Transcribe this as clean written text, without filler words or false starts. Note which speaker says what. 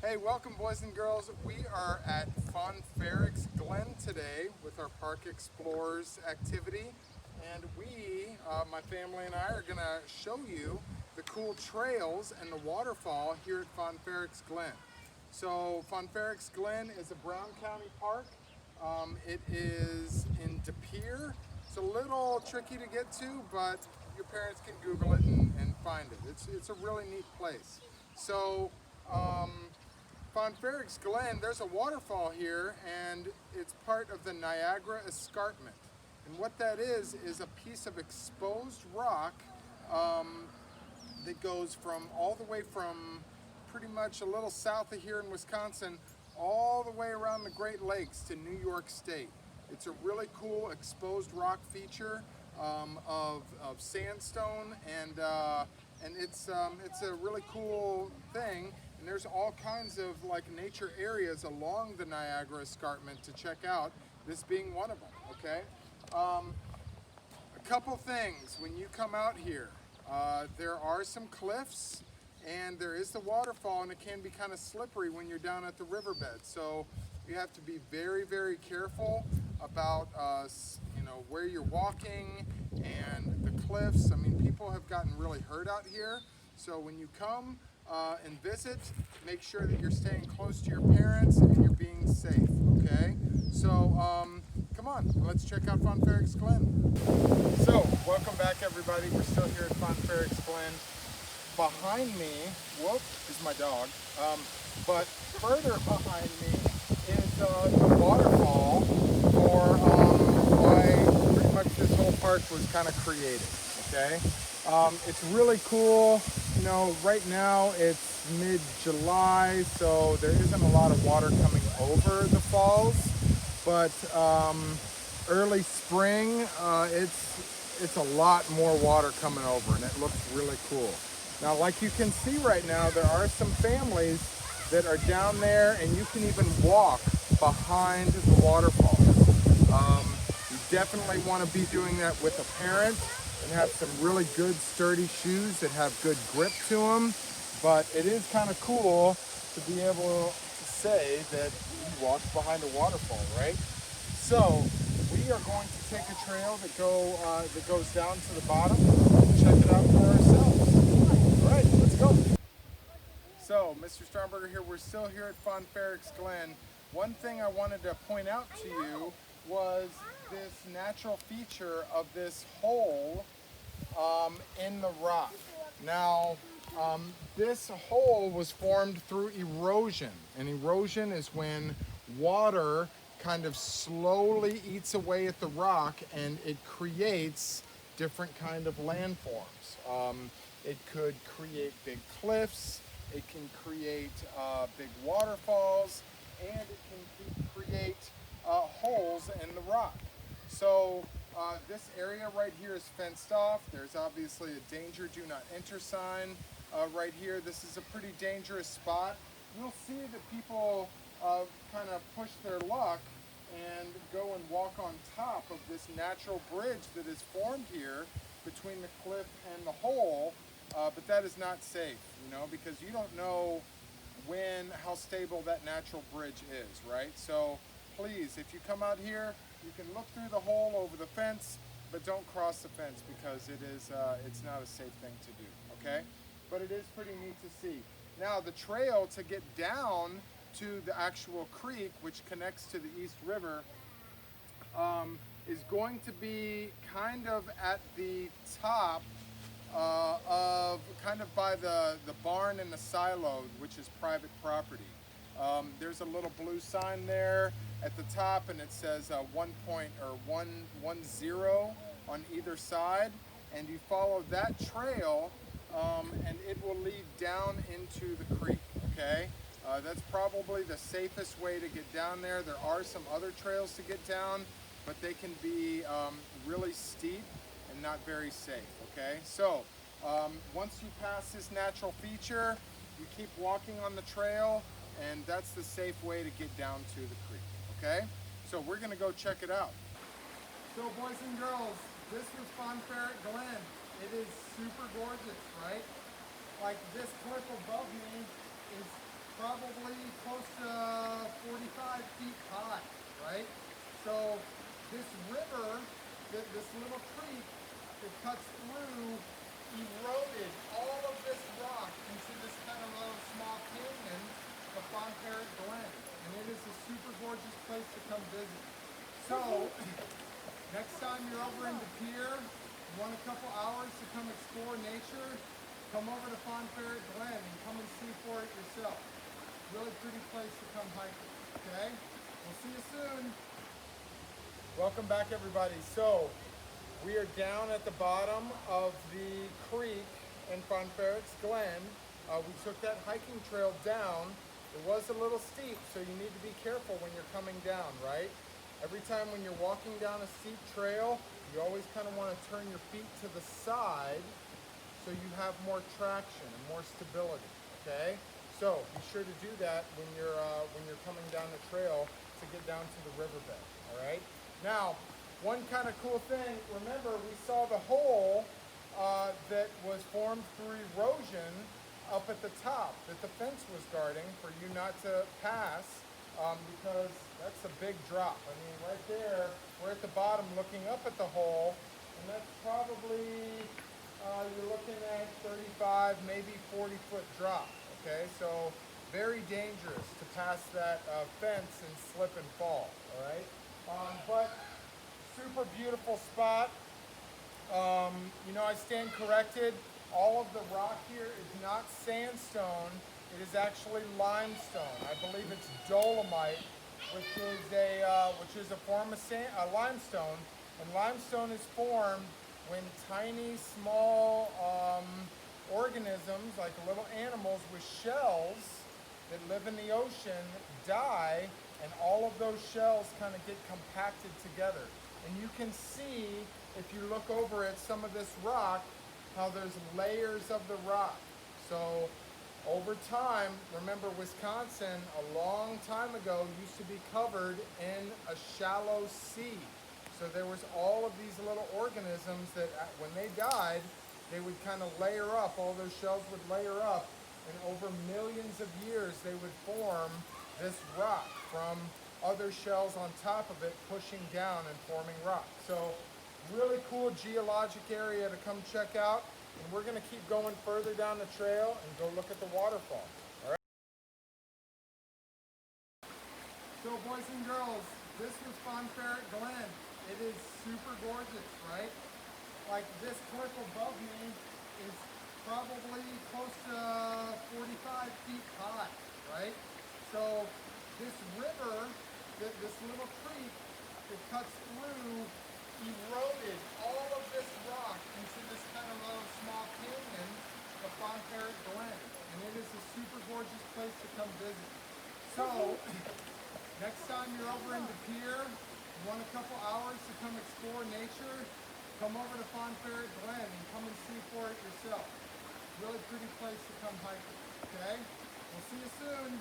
Speaker 1: Hey, welcome boys and girls. We are at Fonferek Glen today with our Park Explorers activity. And my family and I, are going to show you the cool trails and the waterfall here at Fonferek Glen. So Fonferek Glen is a Brown County park. It is in De Pere. It's a little tricky to get to, but your parents can Google it and find it. It's a really neat place. So Fonferek Glen, there's a waterfall here, and it's part of the Niagara Escarpment. And what that is a piece of exposed rock that goes from all the way from pretty much a little south of here in Wisconsin, all the way around the Great Lakes to New York State. It's a really cool exposed rock feature of sandstone, and it's a really cool thing. And there's all kinds of like nature areas along the Niagara Escarpment to check out, this being one of them, okay? A couple things when you come out here. There are some cliffs and there is the waterfall, and it can be kind of slippery when you're down at the riverbed. So you have to be very, very careful about where you're walking and the cliffs. I mean, people have gotten really hurt out here. So when you come and visit, make sure that you're staying close to your parents and you're being safe, okay? So come on, let's check out Fonferek Glen. So welcome back everybody. We're still here at Fonferek Glen. Behind me, whoop, is my dog. But further behind me is the waterfall for why pretty much this whole park was kind of created, okay? It's really cool. You know, right now it's mid-July, so there isn't a lot of water coming over the falls, but early spring, it's a lot more water coming over, and it looks really cool. Now, like you can see right now, there are some families that are down there, and you can even walk behind the waterfall. You definitely want to be doing that with a parent and have some really good sturdy shoes that have good grip to them. But it is kind of cool to be able to say that you walked behind a waterfall, right? So we are going to take a trail that goes down to the bottom and check it out for ourselves. All right, let's go. So, Mr. Starnberger here. We're still here at Fonferek Glen. One thing I wanted to point out to you was this natural feature of this hole in the rock. Now, this hole was formed through erosion, and erosion is when water kind of slowly eats away at the rock and it creates different kind of landforms. It could create big cliffs, it can create big waterfalls, and it can create holes in the rock. So this area right here is fenced off. There's obviously a danger do not enter sign right here. This is a pretty dangerous spot. You'll see that people kind of push their luck and go and walk on top of this natural bridge that is formed here between the cliff and the hole, but that is not safe, you know, because you don't know how stable that natural bridge is, right? So please, if you come out here, you can look through the hole over the fence, but don't cross the fence because it's not a safe thing to do, okay? But it is pretty neat to see. Now the trail to get down to the actual creek, which connects to the East River, is going to be kind of at the top kind of by the barn and the silo, which is private property. There's a little blue sign there at the top, and it says 1.10 on either side, and you follow that trail, and it will lead down into the creek, okay? That's probably the safest way to get down there. There are some other trails to get down, but they can be really steep and not very safe, okay? So once you pass this natural feature, you keep walking on the trail, and that's the safe way to get down to the creek, okay? So we're gonna go check it out. So boys and girls, this was Fonferek Glen. It is super gorgeous, right? Like this cliff above me is probably close to 45 feet high, right? So this river, this little creek that cuts through, eroded all of this rock into this kind of little small canyon of Fonferek Glen. And it is a super gorgeous place to come visit. So, next time you're over in Pere, you want a couple hours to come explore nature, come over to Fonferek Glen and come and see for it yourself. Really pretty place to come hiking, okay? We'll see you soon. Welcome back, everybody. So, we are down at the bottom of the creek in Fonferek Glen. We took that hiking trail down. It was a little steep, so you need to be careful when you're coming down, right? Every time when you're walking down a steep trail, you always kind of want to turn your feet to the side so you have more traction and more stability, okay? So be sure to do that when you're coming down the trail to get down to the riverbed, all right? Now, one kind of cool thing, remember we saw the hole that was formed through erosion up at the top that the fence was guarding for you not to pass because that's a big drop. I mean, right there, we're at the bottom looking up at the hole, and that's probably, you're looking at 35, maybe 40-foot drop, okay? So very dangerous to pass that fence and slip and fall, all right? But super beautiful spot. You know, I stand corrected. All of the rock here is not sandstone. It is actually limestone. I believe it's dolomite, which is a form of limestone. And limestone is formed when tiny, small organisms, like little animals with shells that live in the ocean, die, and all of those shells kind of get compacted together. And you can see, if you look over at some of this rock, how there's layers of the rock. So over time, remember Wisconsin a long time ago used to be covered in a shallow sea. So there was all of these little organisms that when they died, they would kind of layer up, all those shells would layer up, and over millions of years they would form this rock from other shells on top of it pushing down and forming rock. So really cool geologic area to come check out, and we're going to keep going further down the trail and go look at the waterfall. All right. So boys and girls, this was Fonferek Glen. It is super gorgeous, right? Like this cliff above me is probably close to 45 feet high, right? So this river, this little creek that cuts through, eroded all of this rock into this kind of little small canyon of Fonferek Glen. And it is a super gorgeous place to come visit. So, next time you're over in Pere, you want a couple hours to come explore nature, come over to Fonferek Glen and come and see for it yourself. Really pretty place to come hiking, okay? We'll see you soon.